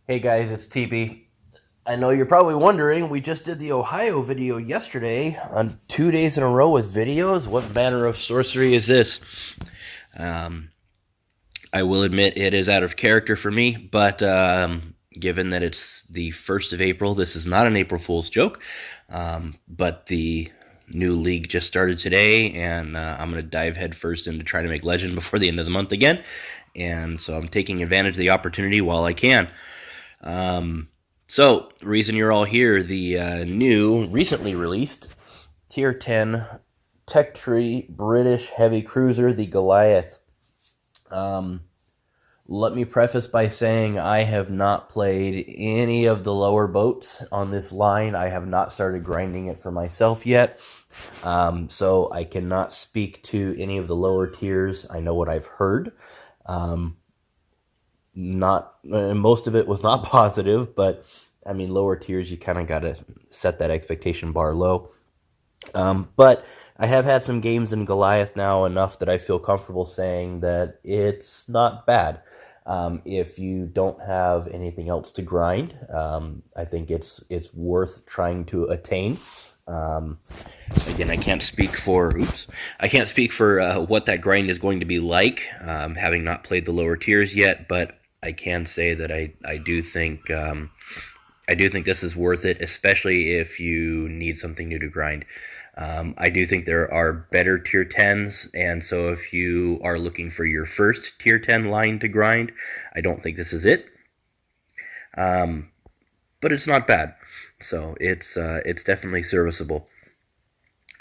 Hey guys, it's TB. I know you're probably wondering, we just did the Ohio video yesterday on 2 days in a row with videos. What manner of sorcery is this? Um, I will admit it is out of character for me, but given that it's the 1st of April, this is not an April Fool's joke. But the new league just started today, and I'm going to dive headfirst into trying to make Legend before the end of the month again. And so I'm taking advantage of the opportunity while I can. So, the reason you're all here, the new, recently released Tier 10 Tech Tree British Heavy Cruiser, the Goliath. Let me preface by saying I have not played any of the lower boats on this line. I have not started grinding it for myself yet. So I cannot speak to any of the lower tiers. I know what I've heard. Most of it was not positive, but I mean, lower tiers, you kind of got to set that expectation bar low. But I have had some games in Goliath now enough that I feel comfortable saying that it's not bad. If you don't have anything else to grind, I think it's worth trying to attain. Again, I can't speak for what that grind is going to be like, having not played the lower tiers yet. But I can say that I do think this is worth it, especially if you need something new to grind. I do think there are better tier 10s, and so if you are looking for your first tier 10 line to grind, I don't think this is it. But it's not bad, so it's definitely serviceable.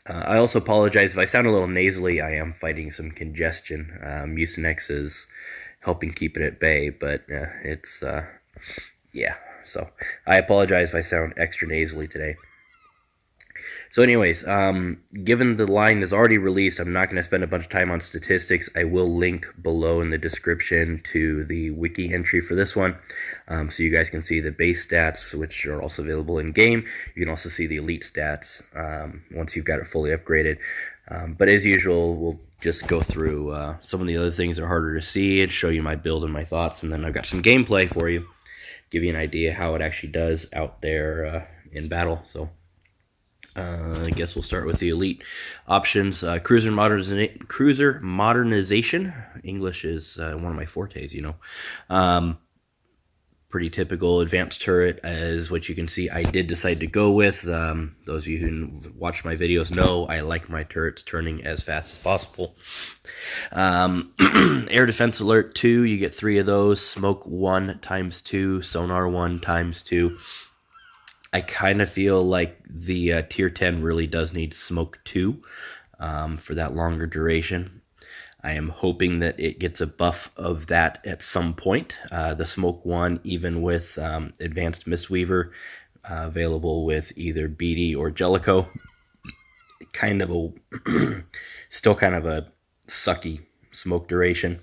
I also apologize if I sound a little nasally. I am fighting some congestion. Mucinex is helping keep it at bay, but yeah. So I apologize if I sound extra nasally today. So anyways, given the line is already released, I'm not going to spend a bunch of time on statistics. I will link below in the description to the wiki entry for this one, so you guys can see the base stats, which are also available in-game. You can also see the elite stats once you've got it fully upgraded. But as usual, we'll just go through some of the other things that are harder to see and show you my build and my thoughts, and then I've got some gameplay for you, give you an idea how it actually does out there in battle. So I guess we'll start with the elite options. Cruiser modernization. English is one of my fortes, you know. Pretty typical. Advanced turret is what you can see I did decide to go with. Those of you who watch my videos know I like my turrets turning as fast as possible. Air defense alert 2, you get 3 of those. Smoke 1 times 2, sonar 1 times 2. I kind of feel like the tier 10 really does need smoke 2 for that longer duration. I am hoping that it gets a buff of that at some point. The smoke 1, even with advanced Mistweaver, available with either BD or Jellicoe, still kind of a sucky smoke duration.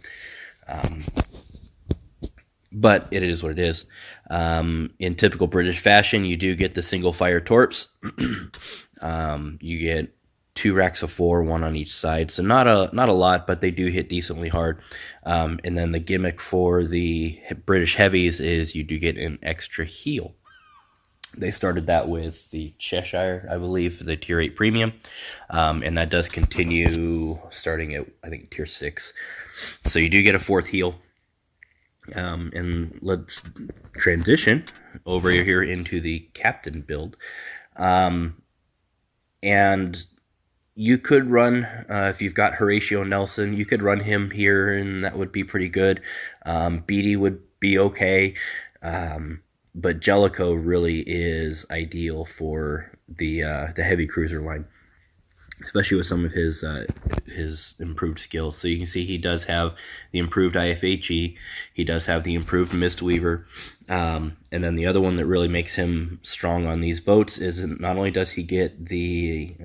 But it is what it is. In typical British fashion, you do get the single fire torps. You get 2 racks of 4, 1 on each side. So not a lot, but they do hit decently hard. And then the gimmick for the British heavies is you do get an extra heal. They started that with the Cheshire, I believe, for the tier 8 premium. And that does continue starting at, I think, tier 6. So you do get a 4th heal. And let's transition over here into the captain build. And you could run, if you've got Horatio Nelson, you could run him here, and that would be pretty good. BD would be okay. But Jellicoe really is ideal for the heavy cruiser line, especially with some of his improved skills. So you can see he does have the improved IFHE, he does have the improved Mistweaver, and then the other one that really makes him strong on these boats is not only does he get the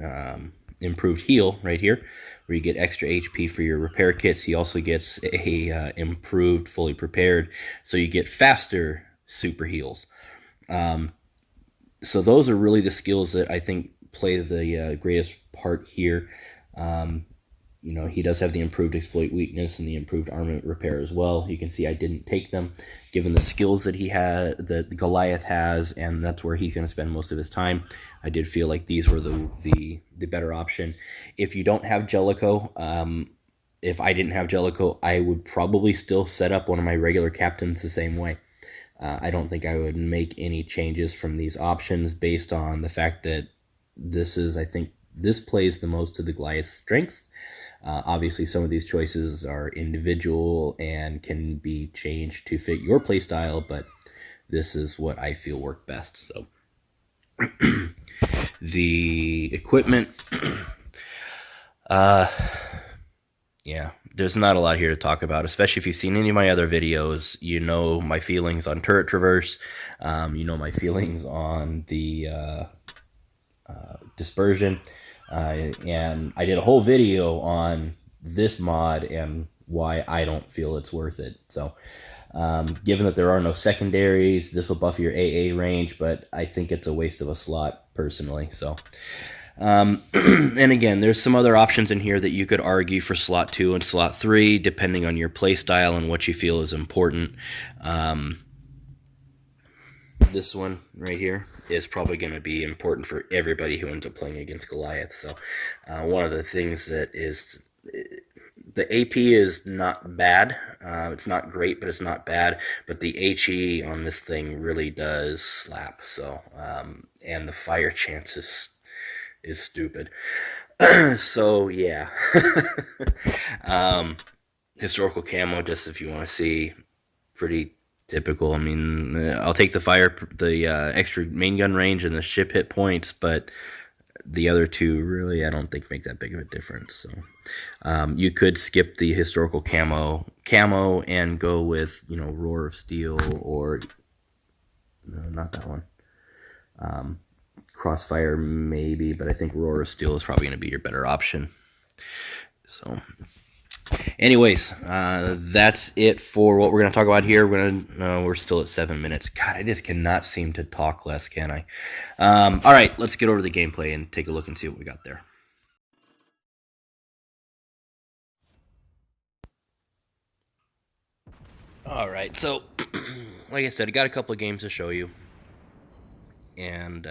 improved heal right here, where you get extra HP for your repair kits, he also gets a improved fully prepared, so you get faster super heals. So those are really the skills that I think play the greatest part here. you know, he does have the improved exploit weakness and the improved armament repair as well. You can see I didn't take them, given the skills that he had, that Goliath has, and that's where he's going to spend most of his time. I did feel like these were the better option. If you don't have Jellicoe, if I didn't have Jellicoe, I would probably still set up one of my regular captains the same way. I don't think I would make any changes from these options based on the fact that this is, I think, this plays the most to the Goliath's strengths. Obviously, some of these choices are individual and can be changed to fit your playstyle, but this is what I feel worked best. So, the equipment, yeah, there's not a lot here to talk about, especially if you've seen any of my other videos. You know my feelings on turret traverse. You know my feelings on the dispersion. And I did a whole video on this mod and why I don't feel it's worth it. So, given that there are no secondaries, this will buff your AA range, but I think it's a waste of a slot, personally. So, and again, there's some other options in here that you could argue for slot 2 and slot 3, depending on your play style and what you feel is important. This one right here is probably going to be important for everybody who ends up playing against Goliath. So one of the things that is, the AP is not bad. It's not great, but it's not bad. But the HE on this thing really does slap. So and the fire chance is stupid. So yeah. Historical camo, just if you want to see, pretty typical. I mean, I'll take the extra main gun range and the ship hit points, but the other two really, I don't think make that big of a difference. So you could skip the historical camo and go with, you know, Roar of Steel, or no, not that one. Crossfire maybe, but I think Roar of Steel is probably going to be your better option. So anyways, that's it for what we're going to talk about here. We're still at 7 minutes. God, I just cannot seem to talk less, can I? All right, let's get over to the gameplay and take a look and see what we got there. All right, so like I said, I got a couple of games to show you, and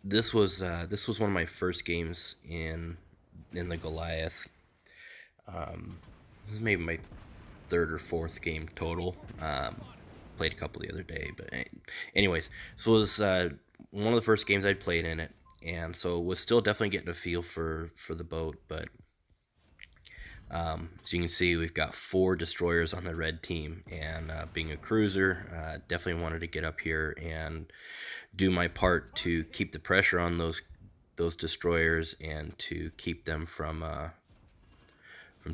this was one of my first games in the Goliath. This is maybe my third or fourth game total. Played a couple the other day, but anyways, so it was one of the first games I'd played in it, and so was still definitely getting a feel for the boat. But so you can see we've got 4 destroyers on the red team, and being a cruiser, definitely wanted to get up here and do my part to keep the pressure on those destroyers and to keep them from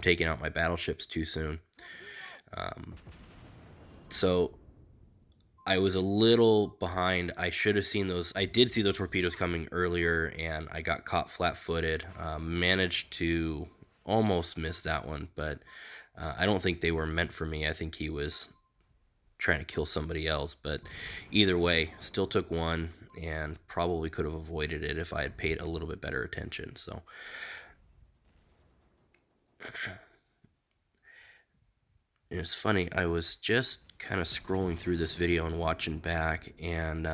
taking out my battleships too soon. So I was a little behind. I should have seen those. I did see those torpedoes coming earlier, and I got caught flat-footed. Managed to almost miss that one, but I don't think they were meant for me. I think he was trying to kill somebody else, but either way, still took one, and probably could have avoided it if I had paid a little bit better attention. So it's funny, I was just kind of scrolling through this video and watching back, and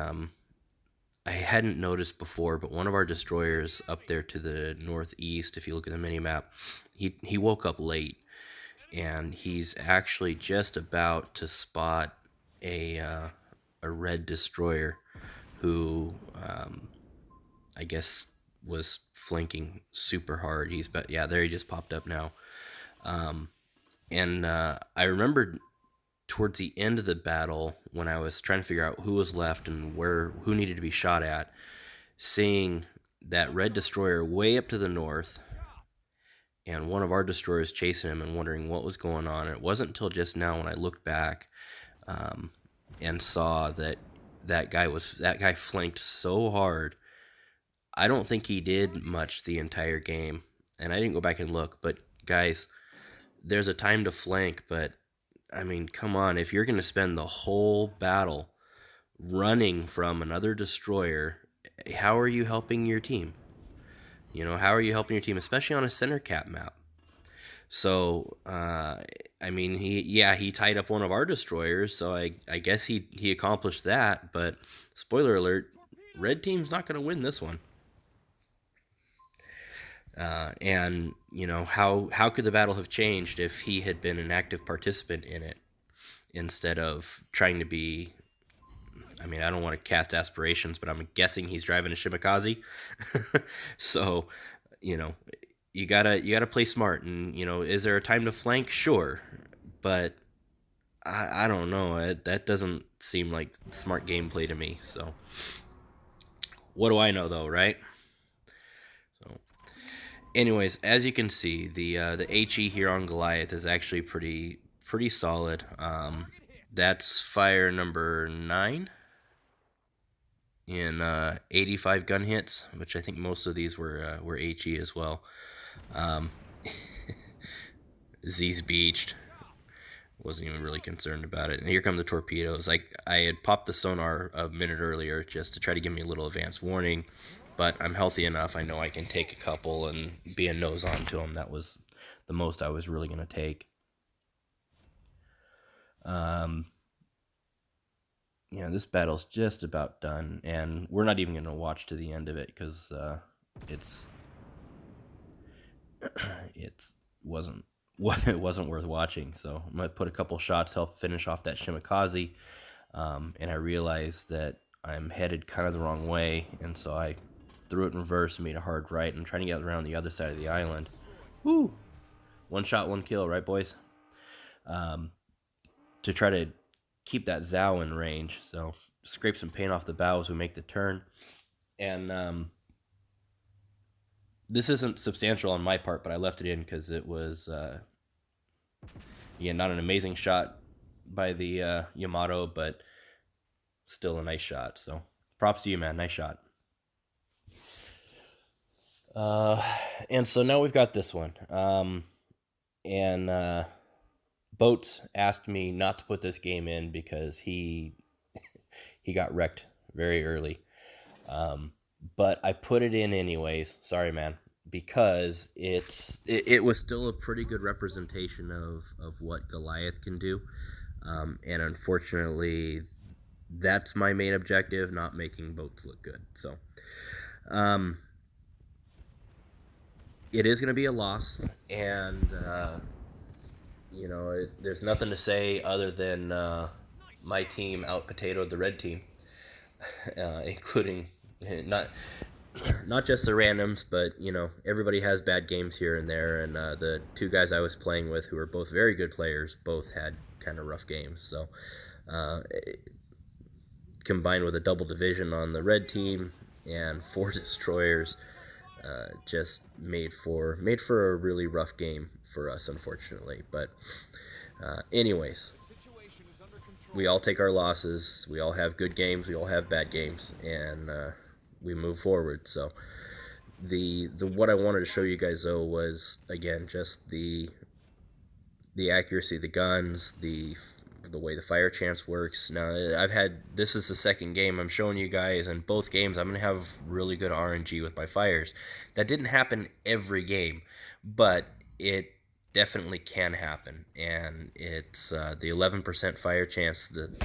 I hadn't noticed before, but one of our destroyers up there to the northeast, if you look at the mini-map, he woke up late, and he's actually just about to spot a red destroyer who I guess was flanking super hard. Yeah, there he just popped up now. And I remembered towards the end of the battle, when I was trying to figure out who was left and who needed to be shot at, seeing that red destroyer way up to the north, and one of our destroyers chasing him and wondering what was going on. And it wasn't until just now when I looked back and saw that guy flanked so hard. I don't think he did much the entire game, and I didn't go back and look, but guys, there's a time to flank. But I mean, come on, if you're going to spend the whole battle running from another destroyer, how are you helping your team? You know, how are you helping your team, especially on a center cap map? So, I mean, he tied up one of our destroyers, so I guess he accomplished that. But spoiler alert, red team's not going to win this one. And you know, how could the battle have changed if he had been an active participant in it instead of trying to be? I mean, I don't want to cast aspirations, but I'm guessing he's driving a Shimakaze. So, you know, you gotta play smart. And you know, is there a time to flank? Sure, but I don't know. That doesn't seem like smart gameplay to me. So, what do I know though, right? So, anyways, as you can see, the HE here on Goliath is actually pretty solid. That's fire number 9 in 85 gun hits, which I think most of these were HE as well. Um, Z's beached. Wasn't even really concerned about it. And here come the torpedoes. I had popped the sonar a minute earlier just to try to give me a little advance warning, but I'm healthy enough. I know I can take a couple and be a nose on to them. That was the most I was really going to take. You know, this battle's just about done, and we're not even going to watch to the end of it because it's it wasn't worth watching. So I'm gonna put a couple shots, help finish off that Shimakaze, and I realized that I'm headed kind of the wrong way, and so I threw it in reverse and made a hard right. I'm trying to get around the other side of the island. Woo! One shot, one kill, right, boys? To try to keep that Zhao in range. So scrape some paint off the bow as we make the turn, and this isn't substantial on my part, but I left it in because it was, yeah, not an amazing shot by the Yamato, but still a nice shot. So props to you, man. Nice shot. And so now we've got this one. And Boats asked me not to put this game in because he got wrecked very early. But I put it in anyways. Sorry, man, because it was still a pretty good representation of what Goliath can do. And unfortunately, that's my main objective, not making Boats look good. So, it is going to be a loss, and you know, there's nothing to say other than my team out potatoed the red team, including not just the randoms, but you know, everybody has bad games here and there, and the two guys I was playing with, who are both very good players, both had kind of rough games. So, combined with a double division on the red team and 4 destroyers, just made for a really rough game for us, unfortunately. But anyways, we all take our losses. We all have good games. We all have bad games, and we move forward. So the what I wanted to show you guys though was, again, just the accuracy of the guns, the way the fire chance works. Now, this is the second game I'm showing you guys, and both games I'm going to have really good RNG with my fires. That didn't happen every game, but it definitely can happen, and it's the 11% fire chance that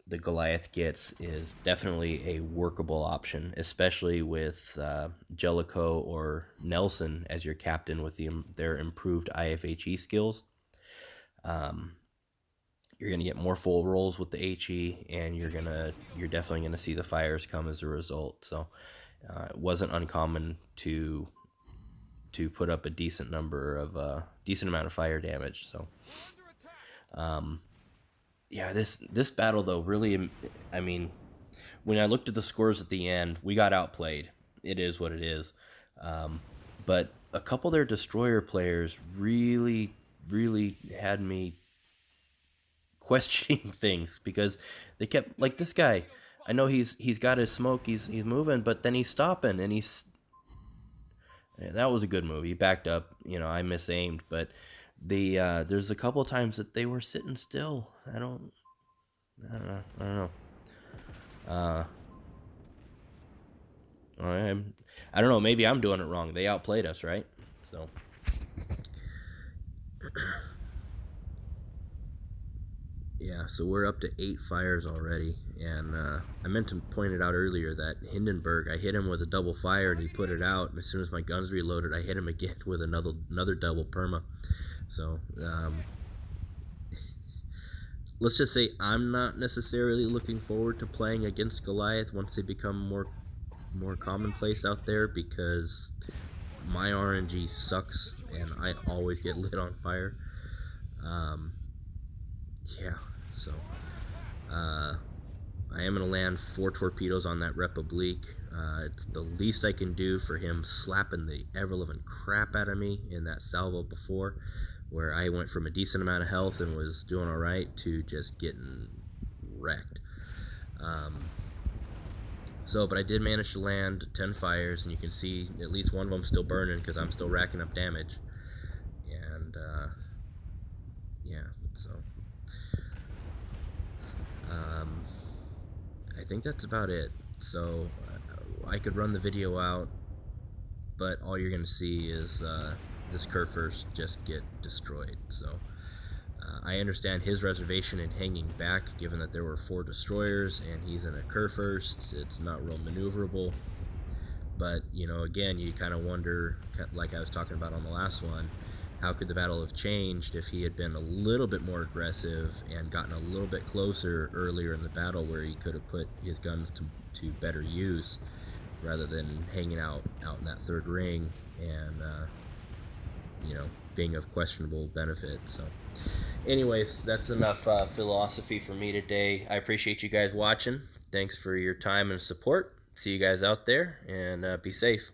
the Goliath gets is definitely a workable option, especially with Jellicoe or Nelson as your captain with their improved IFHE skills. You're going to get more full rolls with the HE, and you're definitely going to see the fires come as a result. So it wasn't uncommon to put up a decent number of decent amount of fire damage. So yeah, this battle though, really, I mean, when I looked at the scores at the end, we got outplayed. It is what it is. But a couple of their destroyer players really had me questioning things, because they kept, like, this guy, I know he's got his smoke, he's moving, but then he's stopping, and that was a good move. He backed up, you know, I misaimed, but there's a couple of times that they were sitting still. I don't know. I don't know. Maybe I'm doing it wrong. They outplayed us, right? So. Yeah, so we're up to 8 fires already, and I meant to point it out earlier that Hindenburg, I hit him with a double fire and he put it out, and as soon as my guns reloaded, I hit him again with another double perma. So let's just say I'm not necessarily looking forward to playing against Goliath once they become more commonplace out there, because my RNG sucks and I always get lit on fire. Yeah, so I am going to land 4 torpedoes on that Republique. It's the least I can do for him slapping the ever-living crap out of me in that salvo before, where I went from a decent amount of health and was doing alright to just getting wrecked. But I did manage to land 10 fires, and you can see at least one of them still burning because I'm still racking up damage. And yeah, so I think that's about it. So I could run the video out, but all you're going to see is this Kerfurst just get destroyed. So I understand his reservation in hanging back, given that there were 4 destroyers and he's in a Kerfurst. It's not real maneuverable. But, you know, again, you kind of wonder, like I was talking about on the last one, how could the battle have changed if he had been a little bit more aggressive and gotten a little bit closer earlier in the battle, where he could have put his guns to better use rather than hanging out in that 3rd ring and you know, being of questionable benefit. So anyways, that's enough philosophy for me today. I appreciate you guys watching. Thanks for your time and support. See you guys out there, and be safe.